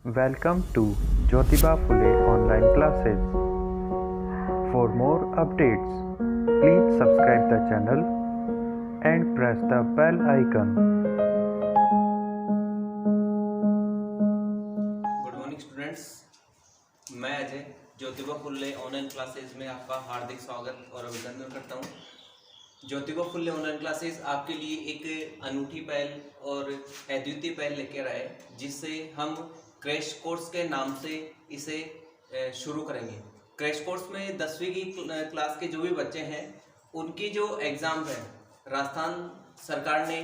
Welcome to Jyotiba Phule online classes. For more updates, please subscribe the channel and press the bell icon. Good morning students, मैं Ajay Jyotiba Phule online classes में आपका हार्दिक स्वागत और अभिनंदन करता हूं। ज्योतिबा फुल्ले ऑनलाइन क्लासेस आपके लिए एक अनूठी पहल और अद्वितीय पहल लेकर आए, जिससे हम क्रैश कोर्स के नाम से इसे शुरू करेंगे। क्रैश कोर्स में 10वीं की क्लास के जो भी बच्चे हैं, उनकी जो एग्ज़ाम है, राजस्थान सरकार ने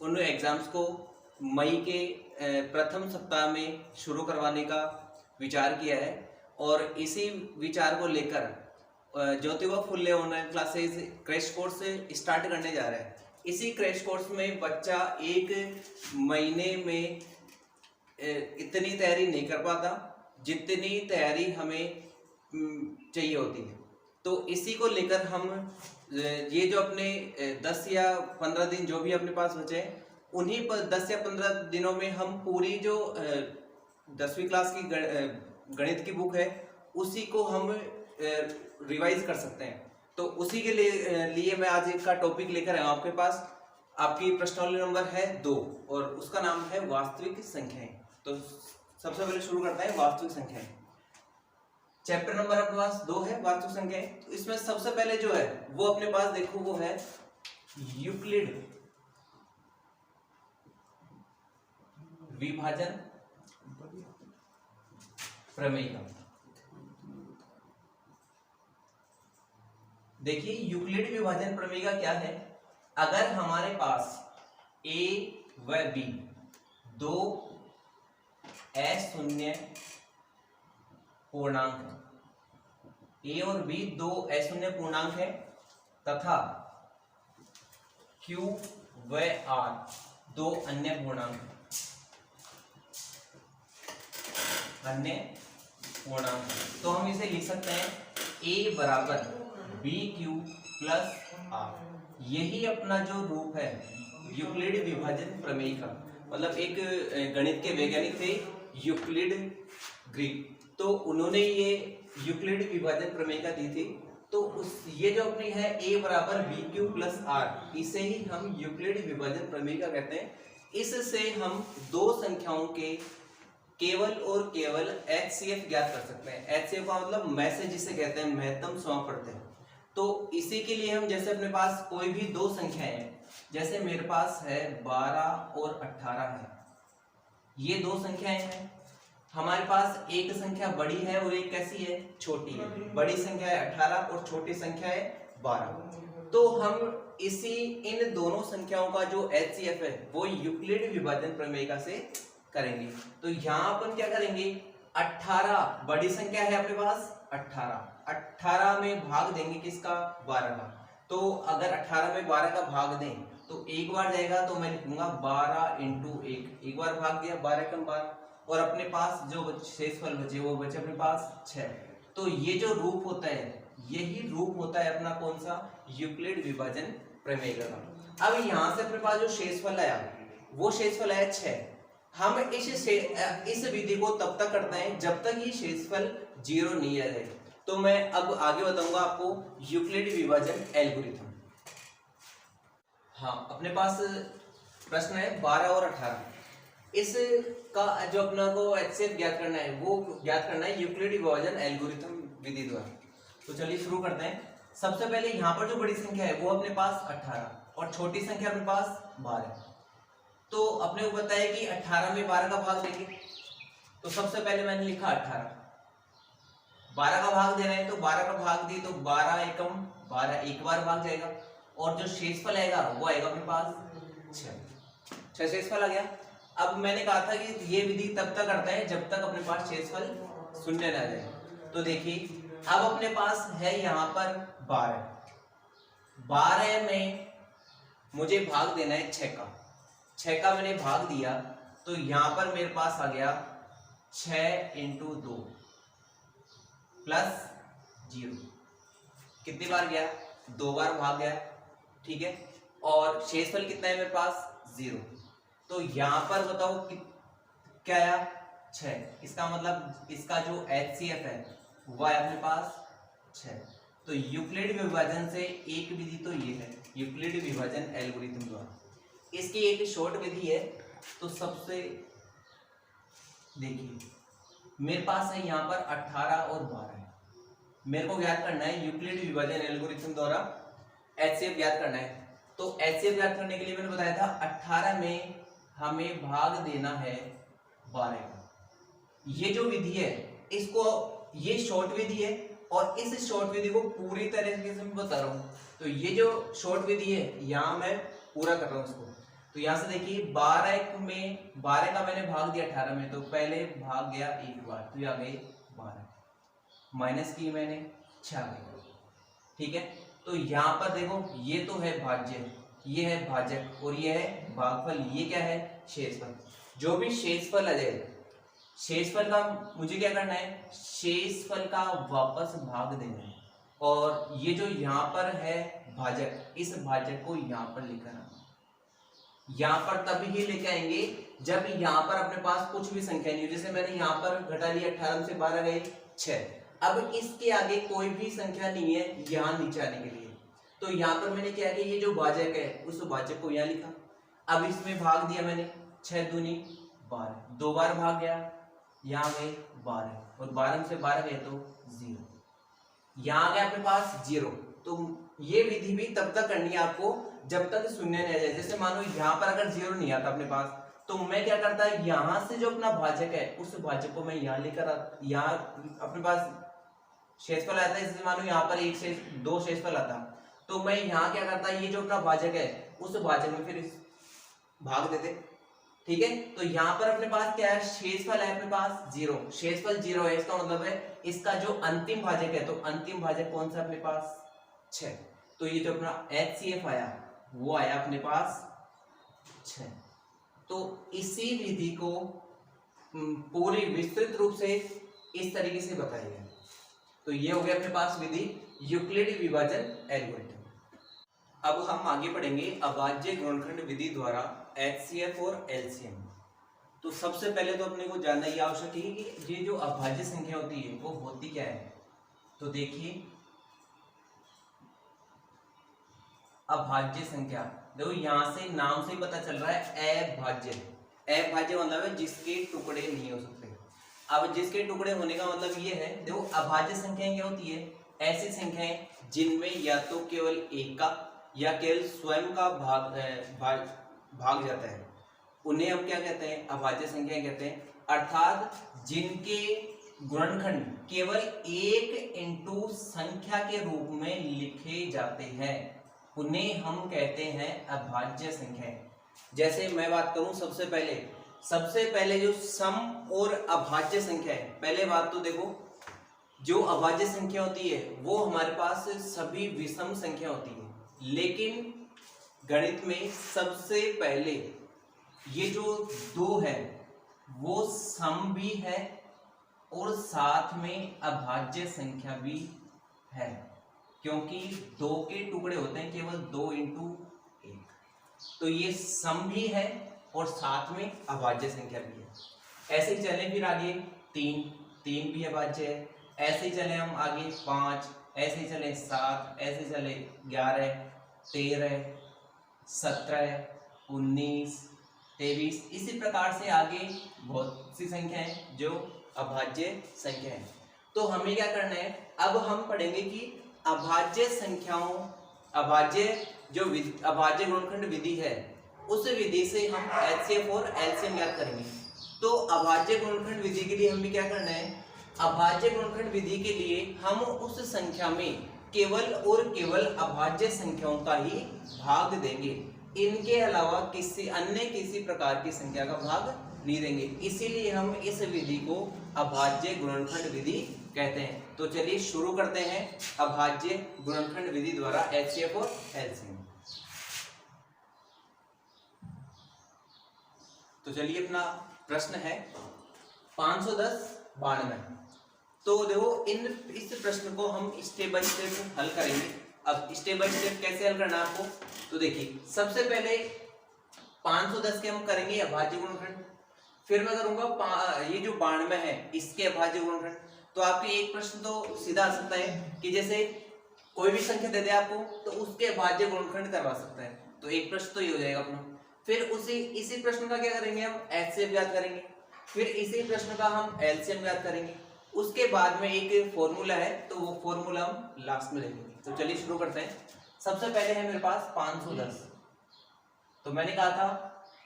उन एग्ज़ाम्स को मई के प्रथम सप्ताह में शुरू करवाने का विचार किया है और इसी विचार को लेकर Jyotiba Phule online classes crash course start करने जा रहा है। इसी क्रैश कोर्स में बच्चा एक महीने में इतनी तैयारी नहीं कर पाता जितनी तैयारी हमें चाहिए होती है। तो इसी को लेकर हम ये जो अपने 10 या 15 दिन जो भी अपने पास बचे हैं, उन्हीं पर 10 या 15 दिनों में हम पूरी जो 10वीं क्लास की गणित की बुक है, उसी को हम रिवाइज कर सकते हैं। तो उसी के लिए मैं आज का टॉपिक लेकर आया हूँ आपके पास। आपकी प्रश्नावली नंबर है 2 और उसका नाम है वास्तविक संख्याएं। तो सबसे पहले शुरू करते हैं वास्तविक संख्याएं। चैप्टर नंबर अपने पास 2 है, वास्तविक संख्याएं। तो इसमें सबसे पहले जो है वो अपने पास देखो, वो है यूक्लिड विभाजन प्रमेय। देखिए, यूक्लिड विभाजन प्रमेय का क्या है। अगर हमारे पास a व b दो अशून्य पूर्णांक है, a और b दो अशून्य पूर्णांक है, तथा q व r दो अन्य पूर्णांक है, तो हम इसे लिख सकते हैं a बराबर बी क्यू प्लस आर। यही अपना जो रूप है यूक्लिड विभाजन प्रमेय का। मतलब एक गणित के वैज्ञानिक थे यूक्लिड ग्रीक, तो उन्होंने ये यूक्लिड विभाजन प्रमेय का दी थी। तो ये जो अपनी है a बराबर बी क्यू प्लस आर, इसे ही हम यूक्लिड विभाजन प्रमेय का कहते हैं। इससे हम दो संख्याओं के केवल और केवल HCF ज्ञात कर सकते हैं। HCF का मतलब मैसेज जिसे कहते हैं, महत्तम समापवर्ती। तो इसी के लिए हम जैसे अपने पास कोई भी दो संख्याएं हैं, जैसे मेरे पास है 12 और 18 है, ये दो संख्याएं हैं। हमारे पास एक संख्या बड़ी है और एक कैसी है, छोटी है। बड़ी संख्या है 18 और छोटी संख्या है 12। तो हम इन दोनों संख्याओं का जो HCF है वो यूक्लिड विभाजन प्रमेय का से करेंगे। तो यहाँ अपन क्या करेंगे, 18 बड़ी संख्या है अपने पास, 18 में भाग देंगे किसका, 12 का। तो अगर 18 में 12 का भाग दें तो एक बार जाएगा, तो मैं लिखूंगा 12 इंटू 1, एक बार भाग दिया, 12 कम 12, और अपने पास जो शेषफल बचे वो बचे अपने पास 6। तो ये जो रूप होता है, यही रूप होता है अपना कौन सा, यूक्लिड विभाजन प्रमेय का। अब यहाँ से अपने पास जो शेषफल आया वो शेषफल आया 6। हम इस विधि को तब तक करते हैं जब तक ये शेषफल 0 नहीं आ जाए। तो मैं अब आगे बताऊंगा आपको यूक्लिड विभाजन एल्गोरिथम। हाँ, अपने पास प्रश्न है 12 और 18। इसका जो अपना को HCF ज्ञात करना है, वो ज्ञात करना है यूक्लिड विभाजन एल्गोरिथम विधि द्वारा। तो चलिए शुरू करते हैं। सबसे पहले यहाँ पर जो बड़ी संख्या है वो अपने पास 18 और छोटी संख्या अपने पास 12। तो अपने को पता है कि 18 में 12 का भाग देंगे। तो सबसे पहले मैंने लिखा 18, 12 का भाग दे रहे हैं, तो 12 का भाग दी तो 12 एकम 12, एक बार भाग जाएगा, और जो शेषफल आएगा वो आएगा अपने पास 6 शेषफल आ गया। अब मैंने कहा था कि ये विधि तब तक करता है जब तक अपने पास शेषफल 0 ना जाए। तो देखिए, अब अपने पास है यहाँ पर 12 में मुझे भाग देना है 6 का मैंने भाग दिया, तो यहाँ पर मेरे पास आ गया 6 इंटू 2 प्लस 0। कितनी बार गया, 2 बार भाग गया, ठीक है। और शेषफल कितना है मेरे पास, 0। तो यहाँ पर बताओ क्या आया, 6, इसका मतलब इसका जो HCF है वो है अपने पास 6। तो यूक्लिड विभाजन से एक विधि तो ये है, यूक्लिड विभाजन एल्गोरिथम द्वारा। इसकी एक शॉर्ट विधि है। तो सबसे देखिए मेरे पास है यहाँ पर 18 और 12 है, मेरे को ज्ञात करना है यूक्लिड विभाजन एल्गोरिथम द्वारा HCF ज्ञात करना है। तो HCF ज्ञात करने के लिए मैंने बताया था 18 में हमें भाग देना है 12 का। ये जो विधि है इसको, ये शॉर्ट विधि है और इस शॉर्ट विधि को पूरी तरीके से मैं बता रहा हूँ। तो ये जो शॉर्ट विधि है यहाँ मैं पूरा कर रहा हूँ इसको। तो यहाँ से देखिए 12 का मैंने भाग दिया 18 में, तो पहले भाग गया एक बार, तो ये आ गए 12, माइनस की मैंने 6 आ गई। ठीक है, तो यहाँ पर देखो ये तो है भाज्य, ये है भाजक और ये है भागफल, ये क्या है शेषफल। जो भी शेषफल आ जाए, शेषफल का मुझे क्या करना है, शेषफल का वापस भाग देना है। और ये जो यहाँ पर है भाजक, इस भाजक को यहाँ पर लेकर आना। यहाँ पर तभी ही लेके आएंगे जब यहाँ पर अपने पास कुछ भी संख्या नहीं हो। जैसे मैंने यहाँ पर घटा लिया 18 से 12 गए 6, अब इसके आगे कोई भी संख्या नहीं है यहाँ नीचे आने के लिए। तो यहाँ पर मैंने क्या किया, ये जो भाजक है उस भाजक को यहाँ लिखा। अब इसमें भाग दिया मैंने 6 दूनी 12, 2 बार भाग गया, यहाँ गए 12 और 12 से 12 गए तो 0, यहाँ गया अपने पास 0। तो ये विधि भी तब तक करनी है आपको जब तक शून्य नहीं आ जाए। जैसे मानो यहाँ पर अगर 0 नहीं आता अपने पास, तो मैं क्या करता है, यहाँ से जो अपना भाजक है उस भाजक को मैं यहाँ लेकर, यहाँ अपने पास शेषफल आता है, जैसे मानो यहाँ पर 2 शेषफल आता, तो मैं यहाँ क्या करता है, ये जो अपना भाजक है उस भाजक में फिर भाग देते। ठीक है, तो यहाँ पर अपने पास क्या है, शेषफल है अपने पास 0, शेषफल 0 है, इसका मतलब है इसका जो अंतिम भाजक है, तो अंतिम भाजक कौन सा अपने पास 6। तो ये जो अपना HCF आया वो आया अपने पास 6। तो इसी विधि को पूरी विस्तृत रूप से इस तरीके से बताया गया। तो ये हो गया अपने पास विधि यूक्लिड विभाजन एल्गोरिथम। अब हम आगे पढ़ेंगे अभाज्य गुणनखंड विधि द्वारा HCF और LCM। तो सबसे पहले तो अपने को जानना ये आवश्यक है कि ये जो अभाज्य संख्या होती है वो होती क्या है। तो देखिए अभाज्य संख्या, देखो यहाँ से नाम से ही पता चल रहा है अभाज्य। अभाज्य मतलब है जिसके टुकड़े नहीं हो सकते। अब जिसके टुकड़े होने का मतलब ये है, देखो अभाज्य संख्याएं क्या होती है, ऐसी संख्याएं जिनमें या तो केवल एक का या केवल स्वयं का भाग जाता है, उन्हें हम क्या कहते हैं, अभाज्य संख्याएं कहते हैं। अर्थात जिनके गुणनखंड केवल 1 इंटू संख्या के रूप में लिखे जाते हैं उन्हें हम कहते हैं अभाज्य संख्याएं। जैसे मैं बात करूं सबसे पहले जो सम और अभाज्य संख्या है, पहले बात तो देखो जो अभाज्य संख्या होती है वो हमारे पास सभी विषम संख्या होती है, लेकिन गणित में सबसे पहले ये जो 2 है वो सम भी है और साथ में अभाज्य संख्या भी है, क्योंकि 2 के टुकड़े होते हैं केवल 2 इंटू 1। तो ये सम भी है और साथ में अभाज्य संख्या भी है। ऐसे ही चले फिर आगे 3 भी अभाज्य है। ऐसे ही चले हम आगे 5, ऐसे ही चले 7, ऐसे ही चले 11, 13, 17, 19, 23, इसी प्रकार से आगे बहुत सी संख्या है जो अभाज्य संख्या है। तो हमें क्या करना है, अब हम पढ़ेंगे कि अभाज्य संख्याओं, अभाज्य गुणनखंड विधि है उस विधि से हम HCF और LCM ज्ञात करेंगे। तो अभाज्य गुणनखंड विधि के लिए हमें क्या करना है, अभाज्य गुणनखंड विधि के लिए हम उस संख्या में केवल और केवल अभाज्य संख्याओं का ही भाग देंगे, इनके अलावा किसी प्रकार की संख्या का भाग नहीं देंगे। इसीलिए हम इस विधि को अभाज्य गुणनखंड विधि कहते हैं। तो चलिए शुरू करते हैं अभाज्य गुणनखंड विधि द्वारा HCF और LCM। तो चलिए अपना प्रश्न है 510 92। तो देखो इस प्रश्न को हम स्टेप बाय स्टेप हल करेंगे। अब स्टेप बाय स्टेप कैसे हल करना है आपको, तो देखिए सबसे पहले 510 के हम करेंगे अभाज्य गुणनखंड, फिर मैं करूंगा ये जो 92 है इसके अभाज्य गुणनखंड। तो आपके एक प्रश्न तो सीधा आ सकता है कि जैसे कोई भी संख्या दे दे आपको तो उसके अभाज्य गुणनखंड करवा सकता है, तो एक प्रश्न तो ये हो जाएगा अपना। फिर इसी प्रश्न का क्या करेंगे हम, एचसीएफ ज्ञात करेंगे। फिर इसी प्रश्न का हम एलसीएम ज्ञात करेंगे। उसके बाद में एक फॉर्मूला है, तो वो फॉर्मूला हम लास्ट में लेंगे। तो चलिए शुरू करते हैं। सबसे पहले है मेरे पास 510। तो मैंने कहा था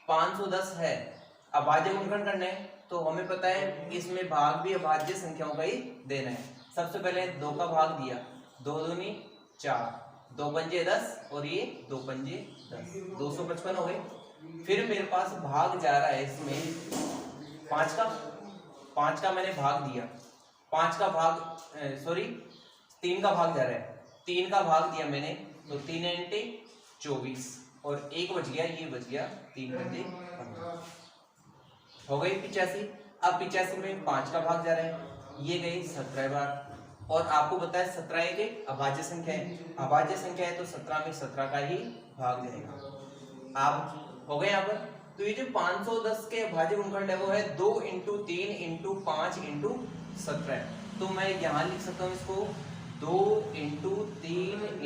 510 है, अभाज्य गुणनखंड करना है, तो हमें पता है इसमें भाग भी अभाज्य संख्याओं का ही देना है। सबसे पहले 2 का भाग दिया, 2 दूनी 4, 2 पंजे 10 और ये 2 पंजे 10, 255 हो गए। फिर मेरे पास भाग जा रहा है इसमें 5 का मैंने भाग दिया, 3 का भाग जा रहा है, 3 का भाग दिया मैंने, तो 3 × 24 और 1 बच गया, ये बच गया 3 × 15 हो गई 85। अब 85 में 5 का भाग जा रहा है, ये गई 17 बार। और आपको बताया 17 एक अभाज्य संख्या है, अभाज्य संख्या है तो 17 में 17 का ही भाग जाएगा। आप हो गए यहाँ पर। तो ये जो 510 के अभाज्य गुणनखंड है वो है 2 × 3 × 5 × 17। तो मैं यहाँ लिख सकता हूँ इसको 2 × 3 ×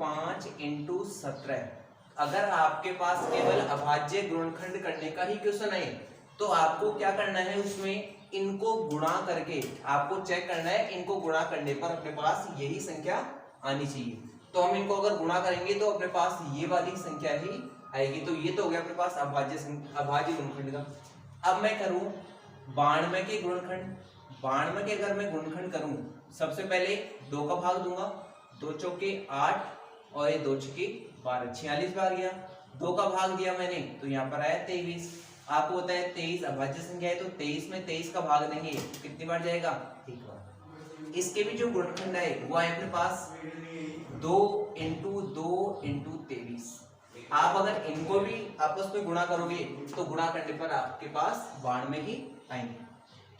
5 × 17। अगर आपके पास केवल अभाज्य गुणनखंड करने का ही क्वेश्चन है तो आपको क्या करना है, उसमें इनको गुणा करके आपको चेक करना है, इनको गुणा करने पर अपने पास यही संख्या आनी चाहिए। तो हम इनको अगर गुणा करेंगे तो अपने पास ये वाली संख्या ही आएगी। तो ये तो हो गया अपने पास अभाज्य गुणनखंड का। अब मैं करूं 92 के गुणनखंड। 92 के अगर मैं गुणनखंड करूं, सबसे पहले 2 का भाग दूंगा, 2 चौके 8 और ये 2 छक्के 12, 46 बार गया। 2 का भाग दिया मैंने तो यहाँ पर आया 23। आपको होता है 23 अभाज्य संख्या है तो 23 में 23 का भाग देंगे, कितनी बार जाएगा, 1 बार। इसके भी जो गुणनखंड है वो है अपने पास 2 × 2 × 23। आप अगर इनको भी आपस में गुणा करोगे तो गुणा करने पर आपके पास 92 ही आएंगे।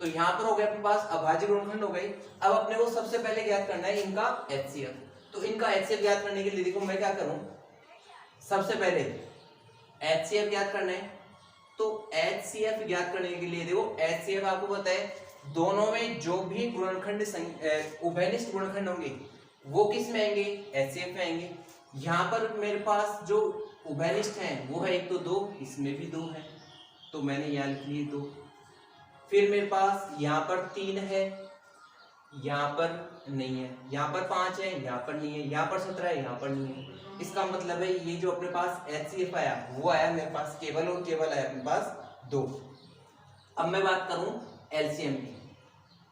तो यहाँ पर हो गया अपने पास अभाज्य गुणनखंड हो गई। अब अपने को सबसे पहले ज्ञात करना है इनका एचसीएफ। तो इनका एचसीएफ ज्ञात करने के लिए देखो मैं क्या करूं, सबसे पहले एचसीएफ ज्ञात करना है। तो एचसीएफ ज्ञात करने के लिए देखो एचसीएफ आपको पता है दोनों में जो भी गुणनखंड उभयनिष्ठ गुणनखंड होंगे वो किस में आएंगे, एचसीएफ में आएंगे। यहाँ पर मेरे पास जो उभयनिष्ठ हैं वो है एक तो 2, इसमें भी 2 है तो मैंने यहाँ लिख लिए 2। फिर मेरे पास यहाँ पर 3 है, यहाँ पर नहीं है, यहाँ पर 5 है, यहाँ पर नहीं है, यहाँ पर 17 है, यहाँ पर नहीं है। इसका मतलब है ये जो अपने पास एचसीएफ आया वो आया मेरे पास केवल और केवल आया अपने पास 2। अब मैं बात करूं एलसीएम की,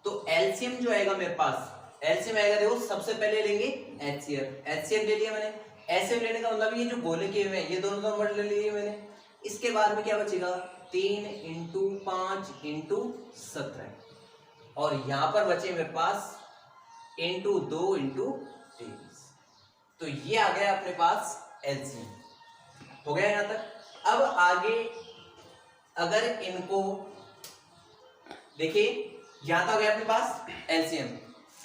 तो एलसीएम जो आएगा मेरे पास, एलसीएम आएगा देखो सबसे पहले लेंगे एचसीएफ। एचसीएफ ले लिया मैंने। एचसीएफ लेने का मतलब ये जो गोले किए हुए हैं ये दोनों नंबर ले लिए मैंने। इसके बाद में क्या बचेगा, 3 × 5 × 17 और यहाँ पर बचे मेरे पास × 2 × 23। तो ये आ गया अपने पास एलसीएम। हो गया यहाँ तक। अब आगे अगर इनको देखिए यहाँ तक हो गया अपने पास एलसीएम।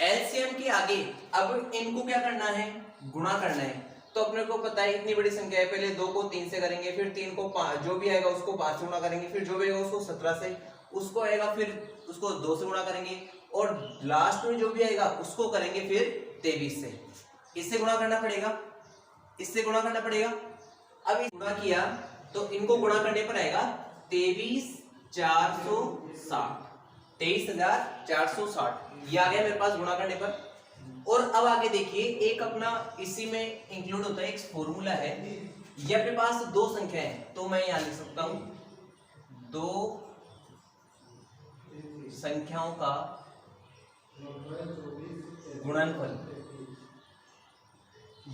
एलसीएम के आगे अब इनको क्या करना है, गुणा करना है। तो अपने को पता है इतनी बड़ी संख्या है, पहले 2 को 3 से करेंगे, फिर 3 को 5, जो भी आएगा उसको 5 से गुणा करेंगे, फिर जो भी आएगा उसको 17 से, उसको आएगा फिर उसको 2 से गुणा करेंगे और लास्ट में जो भी आएगा उसको करेंगे फिर 23 से। इससे गुणा करना पड़ेगा, इससे गुणा करना पड़ेगा। अब गुणा किया तो इनको गुणा करने पर आएगा 23,460, 23,460 ये आ गया मेरे पास गुणा करने पर। और अब आगे देखिए एक अपना इसी में इंक्लूड होता है एक फॉर्मूला है, ये अपने पास 2 संख्या है तो मैं यहां लिख सकता हूं 2 संख्याओं का गुणनफल,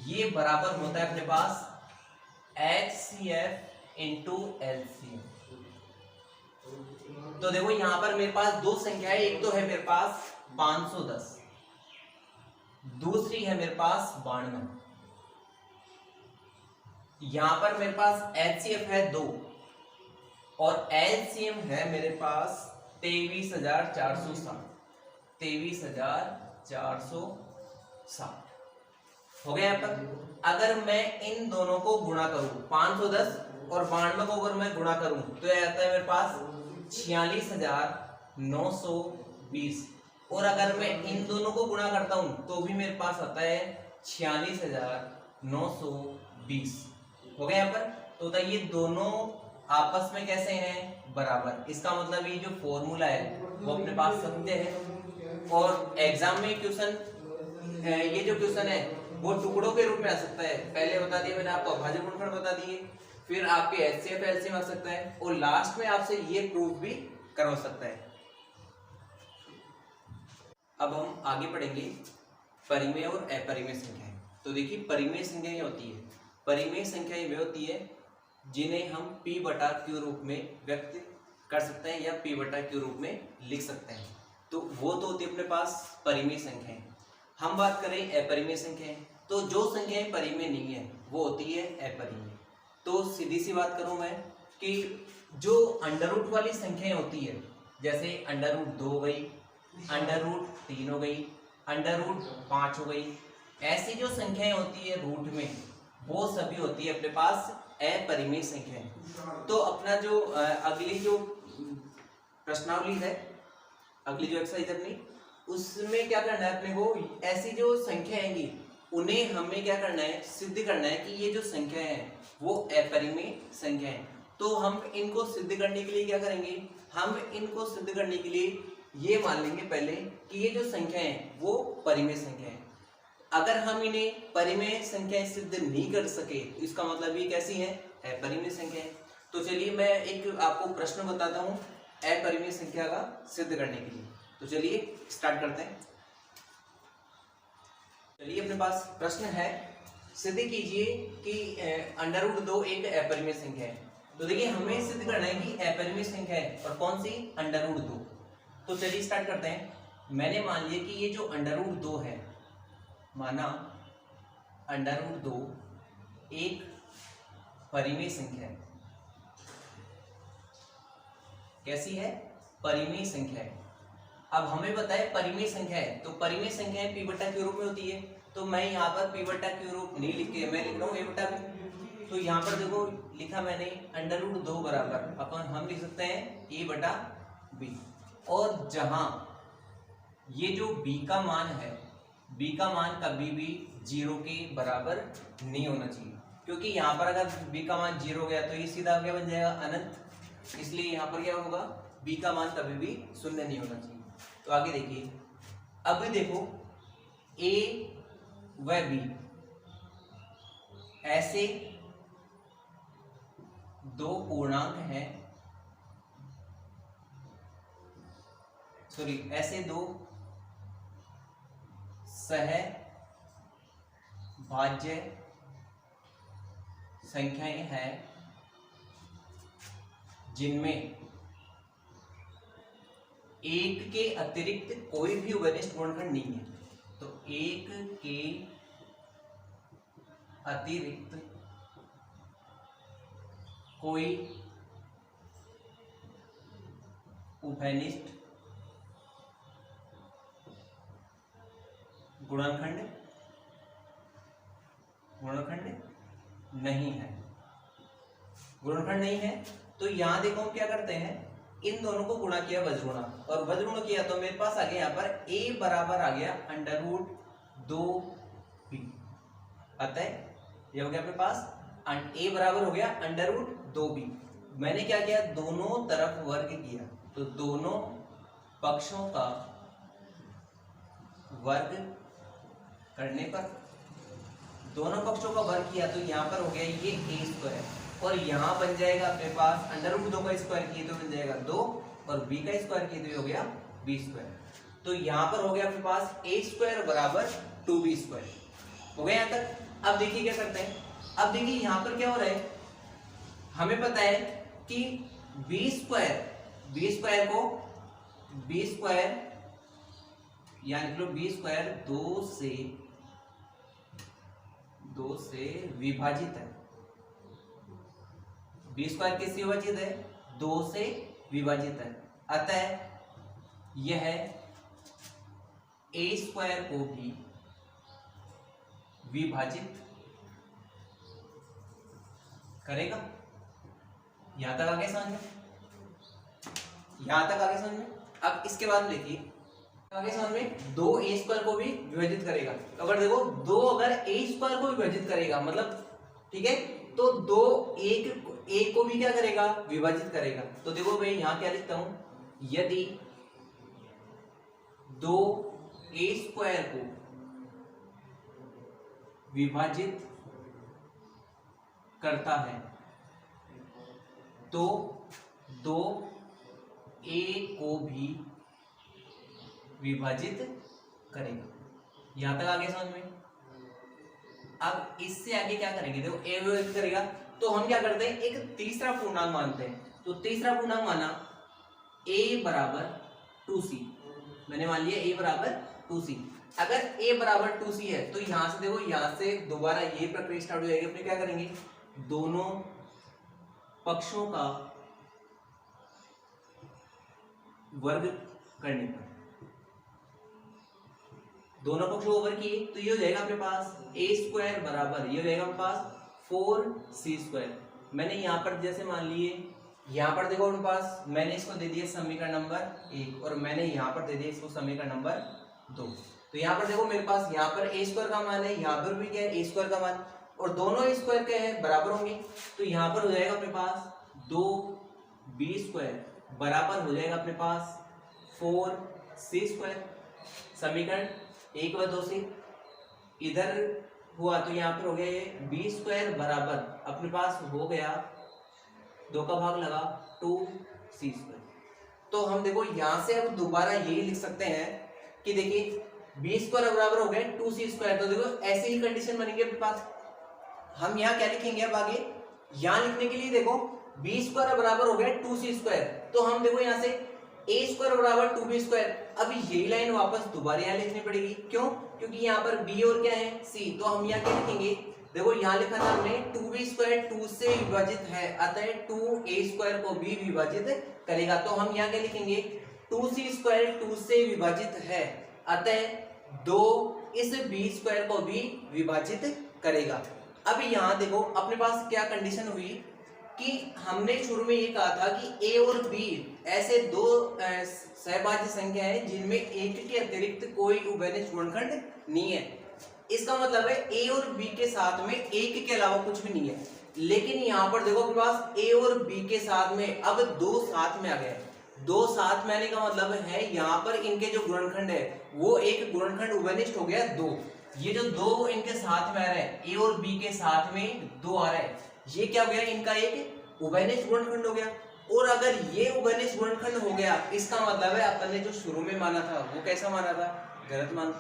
ये बराबर होता है अपने पास HCF × LCM। तो देखो यहां पर मेरे पास 2 संख्या है, एक तो है मेरे पास 510, दूसरी है मेरे पास 92। यहां पर मेरे पास HCF है 2 और LCM है मेरे पास 23,460, 23,460 हो गया यहाँ पर। अगर मैं इन दोनों को गुणा करूं 510 और 92 को अगर मैं गुणा करूं तो यह आता है मेरे पास 46,920, और अगर मैं इन दोनों को गुणा करता हूँ तो भी मेरे पास आता है 46,920। हो गया यहाँ पर। तो बताइए दोनों आपस में कैसे हैं, बराबर। इसका मतलब ये जो फॉर्मूला है वो अपने पास सत्य है। और एग्जाम में क्वेश्चन, ये जो क्वेश्चन है वो टुकड़ों के रूप में आ सकता है। पहले बता दिया मैंने आपको, अभाज्य गुणनखंड बता दिए, फिर आपके एचसीएफ एलसीएम आ सकता है, और लास्ट में आपसे ये प्रूफ भी करवा सकता है। अब हम आगे पढ़ेंगे परिमेय और अपरिमेय संख्याएं। तो देखिए परिमेय संख्याएं होती है, परिमेय संख्याएं वे होती है जिन्हें हम p बटा q रूप में व्यक्त कर सकते हैं या p बटा q रूप में लिख सकते हैं। तो वो तो होती है अपने पास परिमेय संख्याएं। हम बात करें अपरिमेय संख्याएं, तो जो संख्याएं परिमेय नहीं है वो होती है अपरिमेय। तो सीधी सी बात करूं मैं कि जो अंडर रूट वाली संख्याएं होती है, जैसे अंडर रूट 2 हो गई, अंडर रूट 3 हो गई, अंडर रूट 5 हो गई, ऐसी जो संख्याएं होती है रूट में, वो सभी होती है अपने पास अपरिमेय संख्याएं। तो अपना जो अगली जो प्रश्नावली है, अगली जो एक्सरसाइज अपनी, उसमें क्या करना है अपने को, ऐसी जो संख्या आएंगी उन्हें हमें क्या करना है, सिद्ध करना है कि ये जो संख्या है वो अपरिमेय संख्या है। तो हम इनको सिद्ध करने के लिए क्या करेंगे, हम इनको सिद्ध करने के लिए ये मान लेंगे पहले कि ये जो संख्या है वो परिमेय संख्या है। अगर हम इन्हें परिमेय संख्याएं सिद्ध नहीं कर सके तो इसका मतलब ये कैसी है, अपरिमेय संख्या है। तो चलिए मैं एक आपको प्रश्न बताता हूँ अपरिमेय संख्या का सिद्ध करने के लिए। तो चलिए स्टार्ट करते हैं। चलिए अपने पास प्रश्न है, सिद्ध कीजिए कि अंडर रूट 2 एक अपरिमेय संख्या है। तो देखिए हमें सिद्ध करना है कि अपरिमेय संख्या है, और कौन सी, अंडर रूट 2। तो चलिए स्टार्ट करते हैं। मैंने मान लिया कि ये जो अंडर रूट 2 है, माना अंडर रूट 2 एक परिमेय संख्या है। कैसी है, परिमेय संख्या है। अब हमें पता है परिमेय संख्या है, तो परिमेय संख्याएं p बटा q रूप में होती है। तो मैं यहाँ पर p बटा q रूप नहीं लिख के मैं लिख रहा हूँ a बटा b। तो यहाँ पर देखो लिखा मैंने अंडर रूट 2 बराबर अपन हम लिख सकते हैं a बटा b। और जहां ये जो b का मान है, b का मान कभी भी 0 के बराबर नहीं होना चाहिए, क्योंकि यहाँ पर अगर b का मान 0 हो गया तो ये सीधा क्या बन जाएगा, अनंत। इसलिए यहाँ पर क्या होगा, b का मान कभी भी शून्य नहीं होना चाहिए। तो आगे देखिए, अब देखो a व b ऐसे दो पूर्णांक हैं, सॉरी ऐसे दो सहभाज्य संख्याएं हैं जिनमें एक के अतिरिक्त कोई भी उभयनिष्ठ गुणनखंड नहीं है। तो एक के अतिरिक्त कोई उभयनिष्ठ गुणनखंड नहीं है, गुणनखंड नहीं है। तो यहां देखो हम क्या करते हैं, इन दोनों को गुणा किया वज्र गुणा, और वज्र गुणा किया तो मेरे पास आ गया यहाँ पर a बराबर आ गया अंडर रूट 2b। अतः ये हो गया अपने पास a बराबर हो गया अंडर रूट 2b। मैंने क्या किया, दोनों तरफ वर्ग किया, तो दोनों पक्षों का वर्ग करने पर, दोनों पक्षों का वर्ग किया तो यहाँ पर हो गया ये a स्क्वायर, और यहाँ बन जाएगा अपने पास अंडर रूट 2 का स्क्वायर किए तो बन जाएगा 2, और b का स्क्वायर किए तो हो गया b स्क्वायर। तो यहाँ पर हो गया अपने पास a स्क्वायर बराबर 2b स्क्वायर। हो गया यहाँ तक। अब देखिए क्या करते हैं, अब देखिए यहाँ पर क्या हो रहा है, हमें पता है कि b स्क्वायर को b स्क्वायर यानी b स्क्वायर 2 से विभाजित है। b स्क्वायर किससे विभाजित है, 2 से विभाजित है। अतः यह a स्क्वायर को भी विभाजित करेगा। यहां तक आगे समझ में। यहां तक आगे समझ में। अब इसके बाद देखिए आगे समझ में, 2a² को भी विभाजित करेगा। तो अगर देखो 2 अगर a² को विभाजित करेगा मतलब ठीक है, तो 2 a को भी क्या करेगा, विभाजित करेगा। तो देखो भाई यहां क्या लिखता हूं, यदि 2a² को विभाजित करता है तो 2a को भी विभाजित करेगा। यहां तक आगे समझ में। अब इससे आगे क्या करेंगे, देखो a विभाजित करेगा तो हम क्या करते हैं, एक तीसरा पूर्णांक मानते हैं। तो तीसरा पूर्णांक माना a बराबर 2c, मैंने मान लिया a बराबर 2c। अगर a बराबर 2c है तो यहां से देखो, यहां से दोबारा ये प्रक्रिया स्टार्ट हो जाएगी। अपने क्या करेंगे, दोनों पक्षों का वर्ग करने पर, दोनों पक्षों को वर्ग किए तो ये हो जाएगा अपने पास a² बराबर, ये हो जाएगा अपने पास 4c²। मैंने यहाँ पर जैसे मान लिए, यहाँ पर देखो अपने पास मैंने इसको दे दिया समीकरण नंबर 1 और मैंने यहाँ पर दे दिया इसको समीकरण नंबर 2। तो यहाँ पर देखो मेरे पास यहाँ पर a² का मान है, यहाँ पर भी क्या है a² का मान, और दोनों a² के हैं बराबर होंगे। तो यहाँ पर हो जाएगा अपने पास 2b² बराबर हो जाएगा अपने पास 4c²। समीकरण 1 व 2 से इधर हुआ तो यहाँ पर हो गया ये b² बराबर अपने पास हो गया 2 का भाग लगा 2c²। तो हम देखो यहाँ से अब दोबारा यही लिख सकते हैं कि देखिए b² बराबर हो गया 2c²। तो देखो ऐसे ही कंडीशन बनेगी अपने पास। हम यहाँ क्या लिखेंगे अब आगे, यहाँ लिखने के लिए देखो b² बराबर हो गया 2c²। तो हम देखो यहाँ से a² बराबर 2b²। अब यही लाइन वापस दोबारा यहाँ लिखनी पड़ेगी। क्यों, क्योंकि यहाँ पर b और क्या है c। तो हम यहाँ क्या लिखेंगे, देखो यहाँ लिखा था हमने 2b² 2 से विभाजित है, अतः 2a² को भी विभाजित करेगा। तो हम यहाँ क्या लिखेंगे, 2c² 2 से विभाजित है, अतः 2 इस b² को भी विभाजित करेगा। अब यहाँ देखो अपने पास क्या कंडीशन हुई कि हमने शुरू में ये कहा था कि a और b ऐसे दो सहभाज्य संख्या है जिनमें एक के अतिरिक्त कोई उभयनिष्ठ गुणनखंड नहीं है। इसका मतलब है a और b के साथ में एक के अलावा कुछ भी नहीं है। लेकिन यहाँ पर देखो अपने पास a और b के साथ में अब दो साथ में आ गए। दो साथ में आने का मतलब है यहाँ पर इनके जो गुणनखंड है वो एक गुणनखंड उभयनिष्ठ हो गया 2। ये जो दो इनके साथ में आ रहे हैं, a और b के साथ में 2 आ रहा है, ये क्या हो गया, इनका एक उभयनिष्ठ गुणनखंड हो गया। और अगर ये उभयनिष्ठ गुणनखंड हो गया, इसका मतलब है अपन ने जो शुरू में माना था वो कैसा माना था, गलत माना।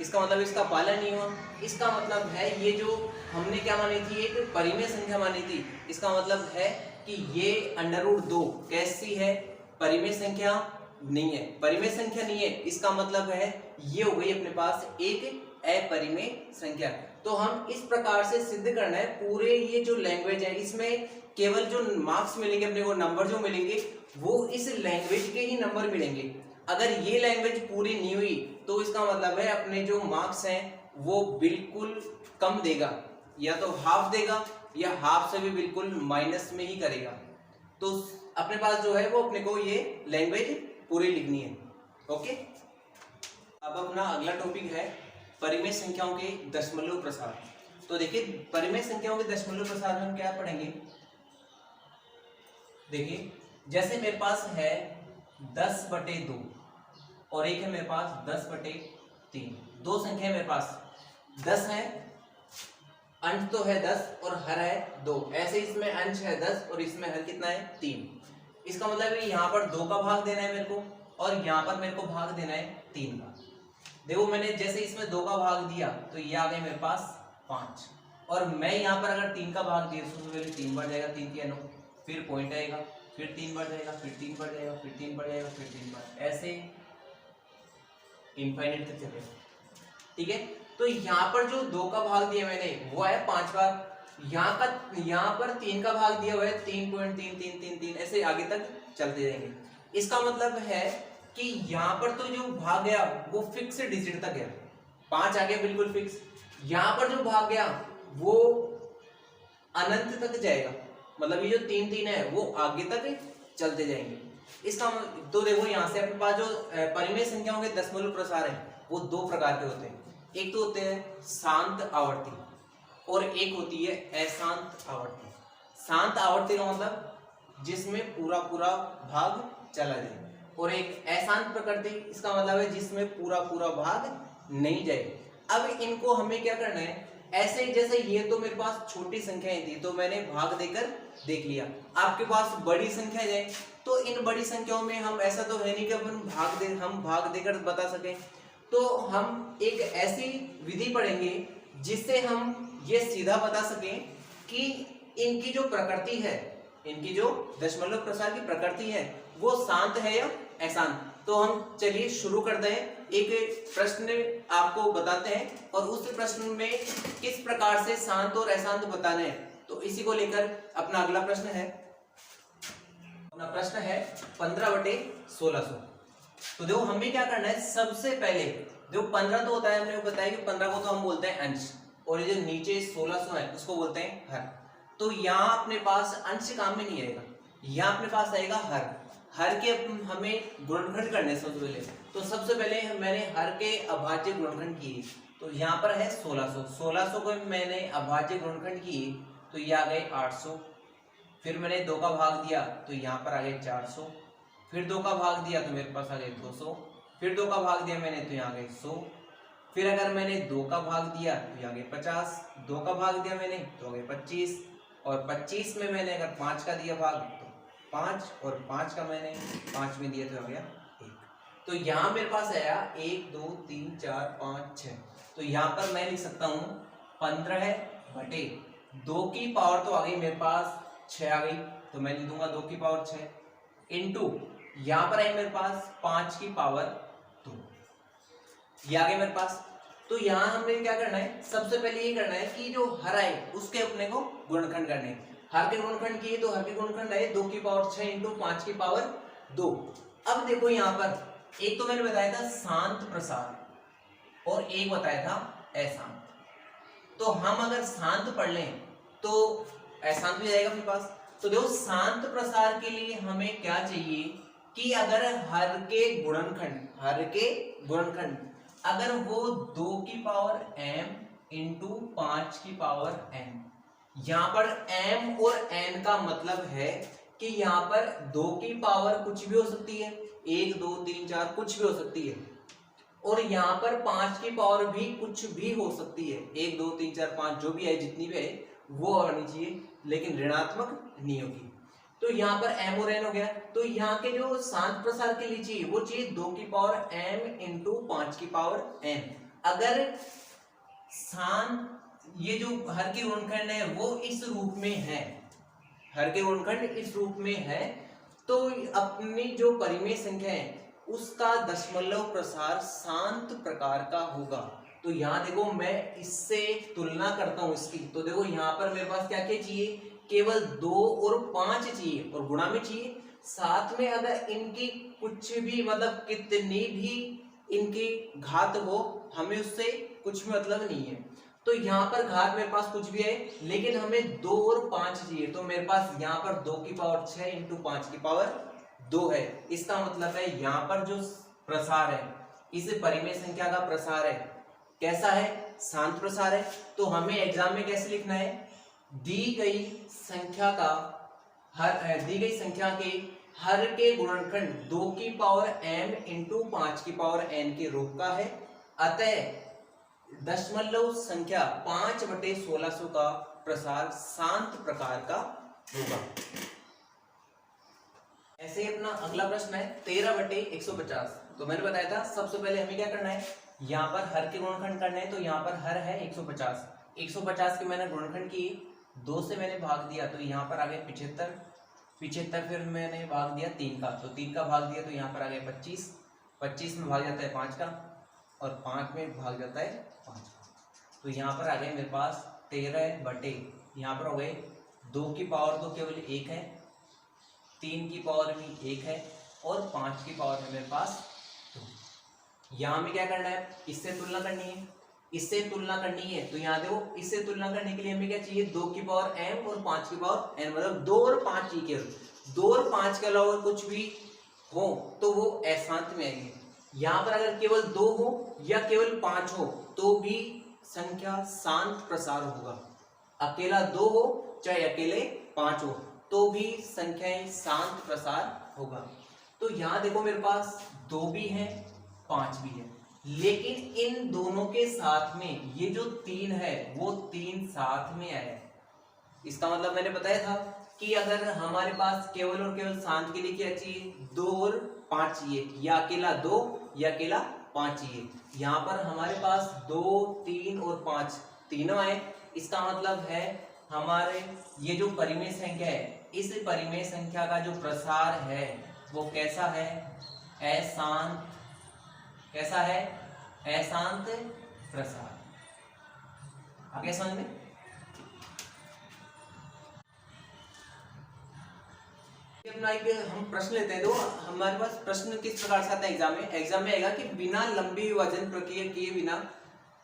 इसका मतलब इसका पालन नहीं हुआ। इसका मतलब है ये जो हमने क्या मानी थी, एक परिमेय संख्या मानी थी। इसका मतलब है कि ये √2 कैसी है, परिमेय संख्या नहीं है। परिमेय संख्या नहीं है, इसका मतलब है ये हो गई अपने पास एक अपरिमेय संख्या। तो हम इस प्रकार से सिद्ध करना है पूरे ये जो लैंग्वेज है, इसमें केवल जो मार्क्स मिलेंगे अपने को, नंबर जो मिलेंगे वो इस लैंग्वेज के ही नंबर मिलेंगे। अगर ये लैंग्वेज पूरी नहीं हुई तो इसका मतलब है अपने जो मार्क्स हैं वो बिल्कुल कम देगा, या तो हाफ देगा या हाफ से भी बिल्कुल माइनस में ही करेगा। तो अपने पास जो है वो अपने को ये लैंग्वेज पूरी लिखनी है। ओके, अब अपना अगला टॉपिक है परिमेय संख्याओं के दशमलव प्रसार। तो देखिए परिमेय संख्याओं के दशमलव प्रसार में हम क्या पढ़ेंगे, देखिए जैसे मेरे पास है 10/2 और एक है मेरे पास 10/3। दो संख्या है मेरे पास, 10 है, अंश तो है 10 और हर है 2। ऐसे इसमें अंश है 10 और इसमें हर कितना है 3। इसका मतलब है यहाँ पर 2 का भाग देना है मेरे को और यहाँ पर मेरे को भाग देना है 3 का। देखो मैंने जैसे इसमें 2 का भाग दिया तो ये आ गए मेरे पास 5, और मैं यहाँ पर अगर 3 का भाग दिया तो पहले 3 बढ़ जाएगा, 3 3 9, फिर पॉइंट आएगा, फिर 3 बढ़ जाएगा, फिर 3 बढ़ जाएगा, फिर 3 बढ़ जाएगा, फिर 3 बढ़, ऐसे इनफाइनाइट तक चलेगा। ठीक है, तो यहाँ पर जो 2 का भाग दिया मैंने वो है 5 बार, यहाँ पर 3 का भाग दिया हुआ है 3.3333, ऐसे आगे तक चलते जाएंगे। इसका मतलब है कि यहाँ पर तो जो भाग गया वो फिक्स डिजिट तक गया, 5 आ गया बिल्कुल फिक्स। यहाँ पर जो भाग गया वो अनंत तक जाएगा, मतलब ये जो 3 3 है वो आगे तक चलते जाएंगे। इसका तो देखो यहाँ से अपने पास जो परिमेय संख्याओं के दशमलव प्रसार है वो दो प्रकार के होते हैं। एक तो होते हैं शांत आवर्ती और एक होती है अशांत आवर्ती। शांत आवर्ती का मतलब जिसमें पूरा पूरा भाग चला जाए, और एक अशांत प्रकृति इसका मतलब है जिसमें पूरा पूरा भाग नहीं जाए। अब इनको हमें क्या करना है, ऐसे जैसे ये तो मेरे पास छोटी संख्याएं थी तो मैंने भाग देकर देख लिया, आपके पास बड़ी संख्या है तो इन बड़ी संख्याओं में हम ऐसा तो है नहीं कि हम भाग देकर बता सकें, तो हम एक ऐसी विधि पढ़ेंगे जिससे हम ये सीधा बता सकें कि इनकी जो प्रकृति है, इनकी जो दशमलव प्रसार की प्रकृति है वो शांत है या अशांत। तो हम चलिए शुरू करते हैं, एक प्रश्न आपको बताते हैं और उस प्रश्न में किस प्रकार से शांत और अशांत बताना है, तो इसी को लेकर अपना अगला प्रश्न है। अपना प्रश्न है 15/1600। तो देखो हमें क्या करना है, सबसे पहले देखो 15 तो होता है, हमने बताया कि 15 को तो हम बोलते हैं अंश, और ये जो नीचे 1600 है उसको बोलते हैं हर। तो यहाँ अपने पास अंश काम में नहीं आएगा, यहाँ अपने पास आएगा हर। हर के हमें गुणनखंड करने सबसे पहले, तो सबसे पहले मैंने हर के अभाज्य गुणनखंड किए, तो यहाँ पर है 1600। 1600 को मैंने अभाज्य गुणनखंड किए तो ये आ गए 800। फिर मैंने 2 का भाग दिया तो यहाँ पर आ गए 400। फिर 2 का भाग दिया तो मेरे पास आ गए 200। फिर 2 का भाग दिया मैंने तो यहाँ आ गए 100। फिर अगर मैंने 2 का भाग दिया तो यहाँ आ गए 50। 2 का भाग दिया मैंने तो आ गए 25, और 25 में मैंने अगर 5 का दिया भाग तो 5, और 5 का मैंने 5 में दिया तो आ गया 1। तो यहाँ मेरे पास आया 1 2 3 4 5 6। तो यहाँ पर मैं लिख सकता हूँ 15/2 की पावर तो आ गई मेरे पास 6 आ गई, तो मैं लिख दूंगा 2 की पावर 6 इंटू यहाँ पर है मेरे पास 5 की पावर 2, ये आ गए मेरे पास। तो यहाँ हमें क्या करना है, सबसे पहले ये करना है कि जो हर आए उसके अपने को गुणनखंड करने हैं। हर के गुणनखंड किए तो हर के गुणनखंड आए 2 की पावर 6 इंटू 5 की पावर 2। अब देखो यहाँ पर एक तो मैंने बताया था शांत प्रसार और एक बताया था अशांत। तो हम अगर शांत पढ़ लें तो अशांत भी जाएगा अपने पास। तो देखो शांत प्रसार के लिए हमें क्या चाहिए कि अगर हर के गुणनखंड अगर वो 2 की पावर m इंटू 5 की पावर n, यहाँ पर m और n का मतलब है कि यहाँ पर 2 की पावर कुछ भी हो सकती है, 1 2 3 4 कुछ भी हो सकती है, और यहाँ पर 5 की पावर भी कुछ भी हो सकती है, 1 2 3 4 5 जो भी है, जितनी भी है वो आनी चाहिए, लेकिन ऋणात्मक नहीं होगी। तो यहाँ पर m और n हो गया। तो यहाँ के जो शांत प्रसार के लिए चाहिए वो चाहिए 2 की पावर m इंटू 5 की पावर n। अगर शांत ये जो हर के गुणनखंड है वो इस रूप में है, हर के गुणनखंड इस रूप में है, तो अपनी जो परिमेय संख्या है उसका दशमलव प्रसार शांत प्रकार का होगा। तो यहाँ देखो मैं इससे तुलना करता हूँ इसकी, तो देखो यहाँ पर मेरे पास क्या क्या चाहिए, केवल 2 और 5 चाहिए और गुणा में चाहिए, साथ में अगर इनकी कुछ भी मतलब कितनी भी इनकी घात हो हमें उससे कुछ मतलब नहीं है। तो यहाँ पर घात मेरे पास कुछ भी है लेकिन हमें 2 और 5 चाहिए, तो मेरे पास यहाँ पर 2 की पावर 6 इंटू 5 की पावर 2 है। इसका मतलब है यहाँ पर जो प्रसार है इस परिमेय संख्या का प्रसार है कैसा है, शांत प्रसार है। तो हमें एग्जाम में कैसे लिखना है, दी गई संख्या के हर के गुणनखंड 2 की पावर m इंटू 5 की पावर n के रूप का है, अतः दशमलव संख्या 5/1600 का प्रसार शांत प्रकार का होगा। ऐसे ही अपना अगला प्रश्न है 13/150। तो मैंने बताया था सबसे पहले हमें क्या करना है, यहाँ पर हर के गुणनखंड करने हैं, तो यहाँ पर हर है 150, 150 के मैंने गुणनखंड किए, 2 से मैंने भाग दिया तो यहाँ पर आ गए 75, फिर मैंने भाग दिया 3 का, तो 3 का भाग दिया तो यहाँ पर आ गए 25, 25 में भाग जाता है 5 का और 5 में भाग जाता है 5 का, तो यहाँ पर आ गए मेरे पास 13 यहाँ पर हो गए 2 की पावर तो केवल 1 है, 3 की पावर भी 1 है और 5 की पावर में मेरे पास 2। यहाँ में क्या करना है, इससे तुलना करनी है, इससे तुलना करनी है, तो यहाँ देखो इससे तुलना करने के लिए हमें क्या चाहिए, 2 की पावर m और 5 की पावर n, मतलब 2 और 5 चाहिए। 2 और 5 के अलावा कुछ भी हो तो वो अशांत में आएंगे। यहाँ पर अगर केवल 2 हो या केवल 5 हो तो भी संख्या शांत प्रसार होगा। अकेला 2 हो चाहे अकेले 5 हो तो भी संख्याएं शांत प्रसार होगा। तो यहाँ देखो मेरे पास 2 भी है 5 भी है, लेकिन इन दोनों के साथ में ये जो 3 है वो 3 साथ में आया है। इसका मतलब मैंने बताया था कि अगर हमारे पास केवल और केवल शांत के लिए क्या चाहिए, 2 और 5 चाहिए, या अकेला 2 या अकेला 5 चाहिए। यहाँ पर हमारे पास 2, 3 और 5 तीनों आए। इसका मतलब है हमारे ये जो परिमेय संख्या है, इस परिमेय संख्या का जो प्रसार है वो कैसा है, अशांत। कैसा है, अशांत प्रसार। आगे समझ में। अपना एक हम प्रश्न लेते हैं। तो हमारे पास प्रश्न किस प्रकार से आता है एग्जाम में आएगा कि बिना लंबी विभाजन प्रक्रिया किए बिना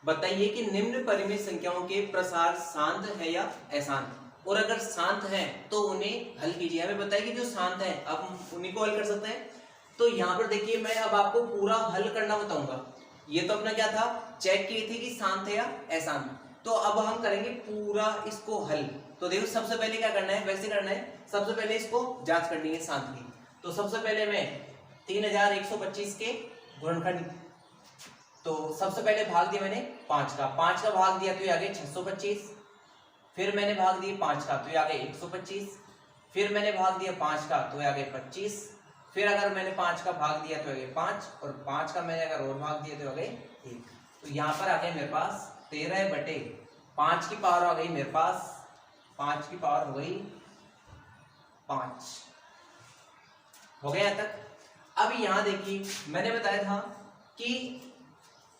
बताइए कि निम्न परिमेय संख्याओं के प्रसार शांत है या अशांत, और अगर शांत है तो उन्हें हल कीजिए। हमें बताइए कि जो शांत है अब उन्हीं को हल कर सकते हैं। तो यहाँ पर देखिए मैं अब आपको पूरा हल करना बताऊंगा। ये तो अपना क्या था, चेक किए थे कि शांत है या अशांत, तो अब हम करेंगे पूरा इसको हल। तो देखो सबसे पहले क्या करना है, वैसे करना है, सबसे पहले इसको जांच करनी है शांत की। तो सबसे पहले मैं 3125 के गुणनखंड, तो सबसे पहले भाग दिया मैंने 5 का भाग दिया तो ये आ गए 625, फिर मैंने भाग दिया 5 का तो ये आ गए 125, फिर मैंने भाग दिया 5 का तो ये आ गए 25, फिर अगर मैंने 5 का भाग दिया तो आ गए 5, और 5 का मैंने अगर और भाग दिया तो आ गए 1। तो यहाँ पर आ गए मेरे पास 13/5 की पावर आ गई मेरे पास, 5 की पावर हो गई 5। हो गया यहाँ तक। अब यहाँ देखिए मैंने बताया था कि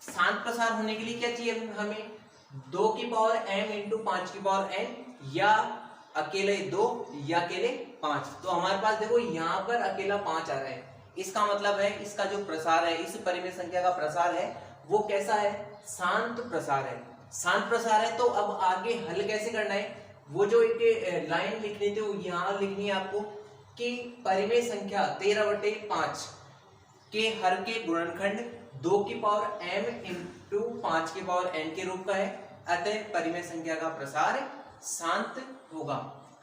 शांत प्रसार होने के लिए क्या चाहिए हमें, 2 की पावर m इंटू 5 की पावर n, या अकेले 2 या अकेले 5। तो हमारे पास देखो यहाँ पर अकेला 5 आ रहा है, इसका मतलब है इसका जो प्रसार है, इस परिमेय संख्या का प्रसार है वो कैसा है, शांत प्रसार है। शांत प्रसार है तो अब आगे हल कैसे करना है, वो जो एक लाइन लिखनी थी वो यहाँ लिखनी है आपको कि परिमेय संख्या 13/5 के हर के गुणनखंड 2 की पावर m इंटू 5 की पावर n के रूप का है, अतः परिमेय संख्या का प्रसार शांत होगा।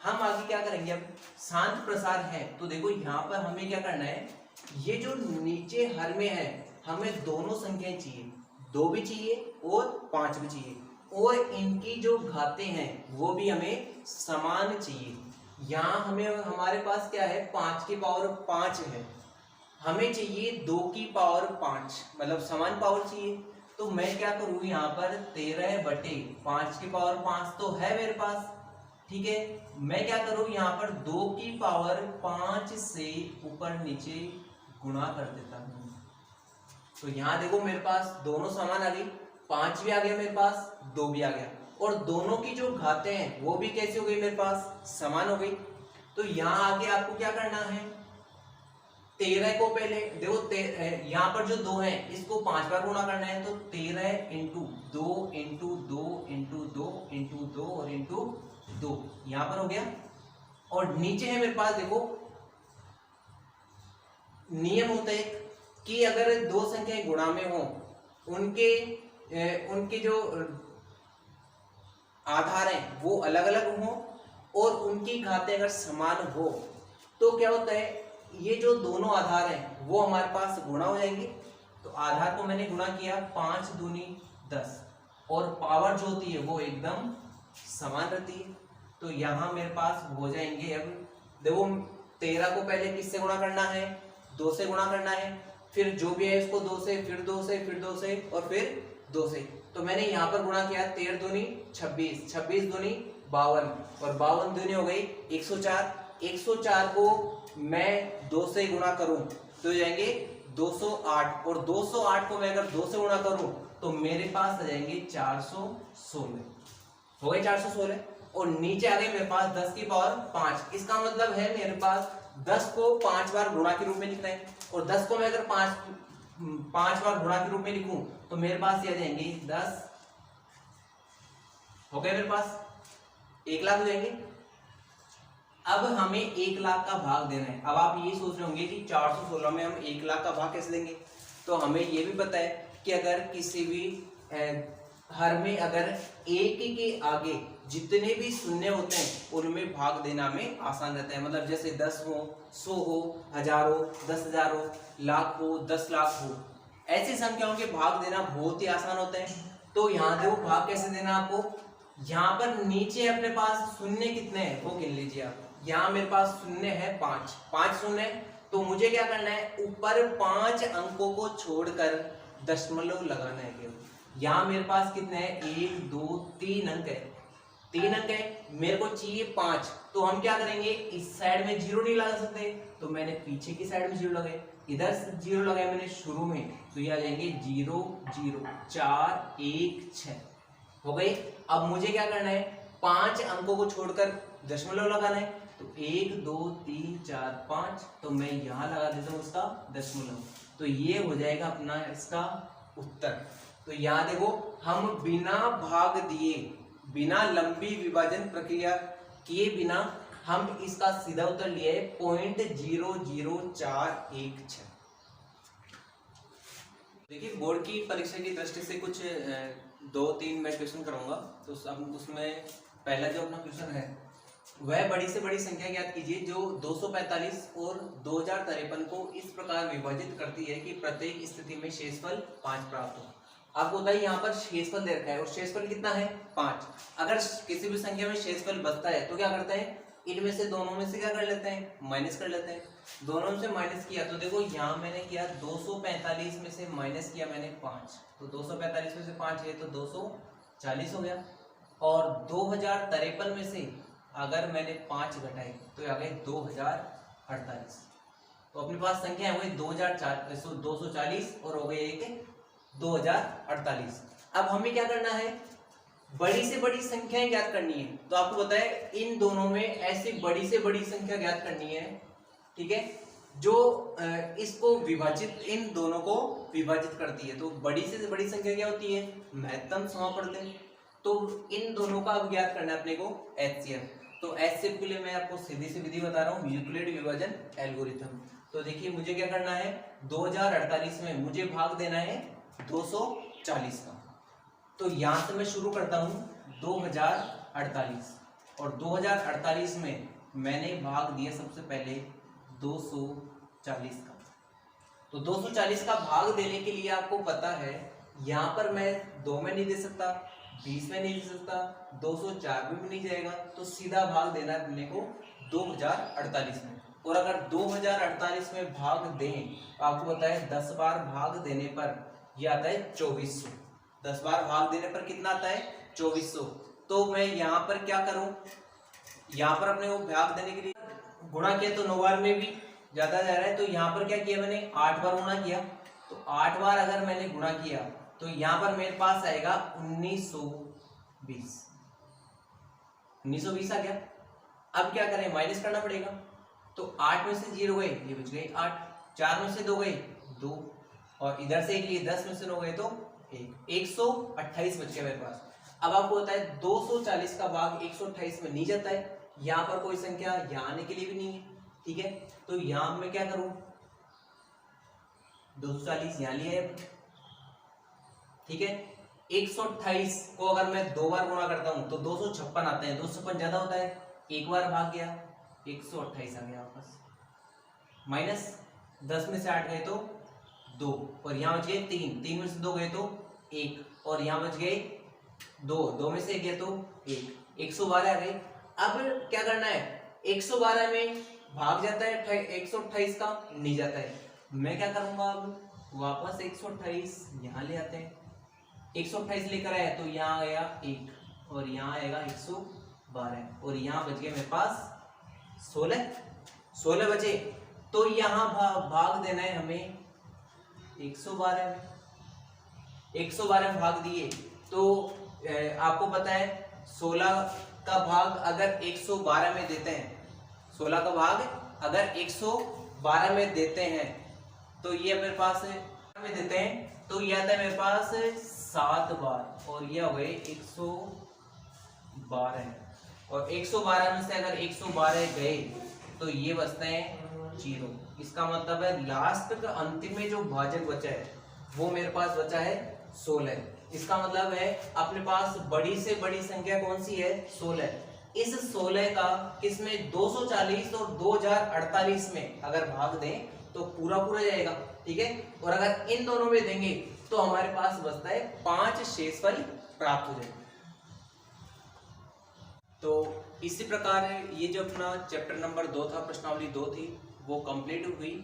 हम आगे क्या करेंगे, अब शांत प्रसार है तो देखो यहाँ पर हमें क्या करना है, ये जो नीचे हर में है हमें दोनों संख्याएं चाहिए, 2 भी चाहिए और 5 भी चाहिए, और इनकी जो घातें हैं वो भी हमें समान चाहिए। यहाँ हमें हमारे पास क्या है, 5 की पावर 5 है, हमें चाहिए 2 की पावर 5, मतलब समान पावर चाहिए। तो मैं क्या करूँ यहाँ पर 13/5 की पावर 5 तो है मेरे पास, ठीक है। मैं क्या करूँ यहाँ पर 2 की पावर 5 से ऊपर नीचे गुणा कर देता हूँ। तो यहाँ देखो मेरे पास दोनों समान आ गई, 5 भी आ गया मेरे पास, 2 भी आ गया, और दोनों की जो घातें हैं वो भी कैसी हो गई मेरे पास, समान हो गई। तो यहाँ आगे आपको क्या करना है, 13 को पहले देखो यहाँ पर जो 2 है इसको 5 बार गुणा करना है, तो 13 इंटू 2 इंटू 2 इंटू 2 इंटू 2 और इंटू 2 यहाँ पर हो गया। और नीचे है मेरे पास देखो नियम होता है कि अगर 2 संख्याएं गुणा में हो, उनके जो आधार हैं वो अलग अलग हो और उनकी घातें अगर समान हो तो क्या होता है, ये जो दोनों आधार हैं वो हमारे पास गुणा हो जाएंगे। तो आधार को मैंने गुणा किया, 5 दूनी 10, और पावर जो होती है वो एकदम समान रहती है। तो यहाँ मेरे पास हो जाएंगे, अब देखो 13 को पहले किससे गुणा करना है, 2 से गुणा करना है, फिर जो भी है इसको 2 से, फिर 2 से, फिर 2 से और फिर 2 से। तो मैंने यहाँ पर गुणा किया, 13 दूनी 26, 26 दूनी 52, और 52 दूनी हो गई 104। 104 को मैं 2 से गुणा करूं तो जाएंगे 208, और 208 को मैं अगर 2 से गुणा करूं तो मेरे पास आ जाएंगे 416। हो गए 416, और नीचे आ गए मेरे पास 10 की पावर 5। इसका मतलब है मेरे पास 10 को 5 बार गुणा के रूप में लिखना है, और 10 को मैं अगर 5 बार गुणा के रूप में लिखूं तो मेरे पास ये आ जाएंगे 10। हो गए मेरे पास 1 लाख हो जाएंगे। अब हमें 1 लाख का भाग देना है। अब आप ये सोच रहे होंगे कि 416 में हम 1 लाख का भाग कैसे देंगे। तो हमें ये भी पता है कि अगर किसी भी हर में अगर एक के आगे जितने भी शून्य होते हैं उनमें भाग देना में आसान रहता है। मतलब जैसे 10 हो, 100 हो, 1000 हो, 10,000 हो, लाख हो, 10 लाख हो, ऐसी संख्याओं के भाग देना बहुत ही आसान होता है। तो यहाँ देखो भाग कैसे देना आपको। यहाँ पर नीचे अपने पास शून्य कितने हैं वो गिन लीजिए आप। यहाँ मेरे पास शून्य है 5 शून्य। तो मुझे क्या करना है, ऊपर 5 अंकों को छोड़कर दशमलव लगाना है केवल। यहाँ मेरे पास कितने हैं, 1 2 3 अंक है, 3 अंक है, मेरे को चाहिए 5। तो हम क्या करेंगे, इस साइड में 0 नहीं लगा सकते, तो मैंने पीछे की साइड में 0 लगाए, इधर 0 लगाए मैंने शुरू में, तो ये आ जाएंगे 0 0 4 1 6 हो गई। अब मुझे क्या करना है, 5 अंकों को छोड़कर दशमलव लगाना है। तो 1 2 3 4 5, तो मैं यहाँ लगा देता हूँ उसका दशमलव। तो ये हो जाएगा अपना इसका उत्तर। तो यहाँ देखो हम बिना भाग दिए, बिना लंबी विभाजन प्रक्रिया किए बिना हम इसका सीधा उत्तर लिए 0.00416। देखिए बोर्ड की परीक्षा की दृष्टि से कुछ 2-3 मैं क्वेश्चन कराऊंगा। तो अब उसमें पहला जो अपना क्वेश्चन है वह बड़ी से बड़ी संख्या ज्ञात कीजिए जो 245 और 2053 को इस प्रकार विभाजित करती है कि प्रत्येक स्थिति में शेषफल 5 प्राप्त हो। आपको बताइए यहाँ पर शेषफल दे रखा है और शेषफल कितना है 5। अगर किसी भी संख्या में शेषफल बचता है तो क्या करते हैं, इनमें से दोनों में से क्या कर लेते हैं, माइनस कर लेते हैं। दोनों में से माइनस किया तो देखो यहाँ मैंने किया 245 में से माइनस किया मैंने 5, तो 245 में से 5 है तो 240 हो गया। और 2053 में से अगर मैंने 5 घटाए तो आ गए 2048। तो अपने पास संख्या हो गई 240 और हो गई एक 2048। अब हमें क्या करना है, बड़ी से बड़ी संख्याएं ज्ञात करनी है। तो आपको पता है इन दोनों में ऐसी बड़ी से बड़ी संख्या ज्ञात करनी है, ठीक है, जो इसको विभाजित, इन दोनों को विभाजित करती है। तो बड़ी से बड़ी संख्या क्या होती है, महत्तम समापवर्ती। तो इन दोनों का अब ज्ञात करना है अपने को एचसीएफ। तो एचसीएफ के लिए मैं आपको सीधी सी विधि बता रहा हूँ, यूक्लिड विभाजन एल्गोरिथम। तो देखिए मुझे क्या करना है, 2048 में मुझे भाग देना है 240 का। तो यहां से मैं शुरू करता हूं 2048 और 2048 में मैंने भाग दिया सबसे पहले 240 का। तो 240 का भाग देने के लिए आपको पता है यहां पर मैं 2 में नहीं दे सकता, 20 में नहीं दे सकता, 204 में भी नहीं जाएगा, तो सीधा भाग देना है अपने को 2048 में। और अगर 2048 में भाग दें तो आपको पता है 10 बार भाग देने पर यह आता है 2400। 10 बार भाग देने पर कितना आता है 2400। तो मैं यहाँ पर क्या करूं, यहाँ पर अपने को भाग देने के लिए गुणा किया तो 9 बार में भी ज्यादा जा रहा है, तो यहाँ पर क्या किया मैंने 8 बार गुणा किया। तो 8 बार अगर मैंने गुणा किया तो यहाँ पर मेरे पास आएगा 1920। 1920 आ गया। अब क्या करें, माइनस करना पड़ेगा। तो 8 में से 0 गए, ये बच गए 8, 4 में से 2 गए 2, और इधर से एक लिए 10 में से 9 गए तो 1, 128 बच गया मेरे पास। अब आपको होता है 240 का भाग 128 में नहीं जाता है, यहाँ पर कोई संख्या यहाँ आने के लिए भी नहीं है, ठीक है। तो यहाँ मैं क्या करूं, 240 यहाँ लिया है, ठीक है। 128 को अगर मैं 2 बार गुणा करता हूं तो 256 आता है, 256 ज्यादा होता है, एक बार भाग गया 128 आ गया वापस, माइनस 10 में से 8 गए तो 2, और यहाँ बच गए 3, 3 में से 2 गए तो 1, और यहाँ बच गए 2, 2 में से 1 गए तो 1, 112 आ गए। अब क्या करना है, 112 में भाग जाता है 128 का नहीं जाता है, मैं क्या करूंगा, अब वापस 128 यहाँ ले आते हैं। 128 लेकर आया तो यहाँ आया 1, और यहाँ आएगा 112, और यहाँ बच गए मेरे पास 16 बचे। तो यहाँ भाग देना है हमें 112 में। 112 में भाग दिए तो आपको पता है 16 का भाग अगर 112 में देते हैं, 16 का भाग अगर 112 में देते हैं तो ये मेरे पास में देते हैं तो ये आता है मेरे पास 7 बार, और ये हो गए 112। और 112 में से अगर 112 गए तो ये बचते हैं 0। इसका मतलब है लास्ट का अंतिम में जो भाजक बचा है वो मेरे पास बचा है 16। इसका मतलब है अपने पास बड़ी से बड़ी संख्या कौन सी है? 16। इस 16 का किसमें 240 और 2048 में अगर भाग दें तो पूरा पूरा जाएगा, ठीक है। और अगर इन दोनों में देंगे तो हमारे पास बचता है 5 शेषफल प्राप्त हो जाए। तो इसी प्रकार ये जो अपना चैप्टर नंबर 2 था, प्रश्नावली 2 थी, वो कंप्लीट हुई।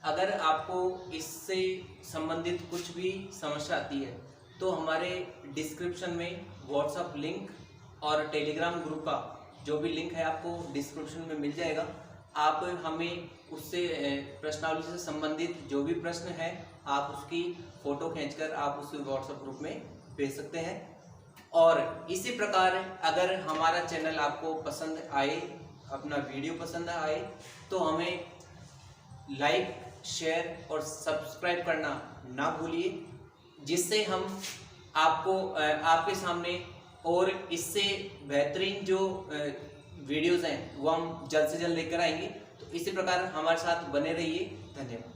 अगर आपको इससे संबंधित कुछ भी समस्या आती है तो हमारे डिस्क्रिप्शन में व्हाट्सएप लिंक और टेलीग्राम ग्रुप का जो भी लिंक है आपको डिस्क्रिप्शन में मिल जाएगा। आप हमें उससे प्रश्नावली से संबंधित जो भी प्रश्न है आप उसकी फ़ोटो खींचकर आप उस व्हाट्सएप ग्रुप में भेज सकते हैं। और इसी प्रकार अगर हमारा चैनल आपको पसंद आए, अपना वीडियो पसंद आए, तो हमें लाइक, शेयर और सब्सक्राइब करना ना भूलिए, जिससे हम आपको आपके सामने और इससे बेहतरीन जो वीडियोज़ हैं वो हम जल्द से जल्द लेकर आएंगे। तो इसी प्रकार हमारे साथ बने रहिए। धन्यवाद।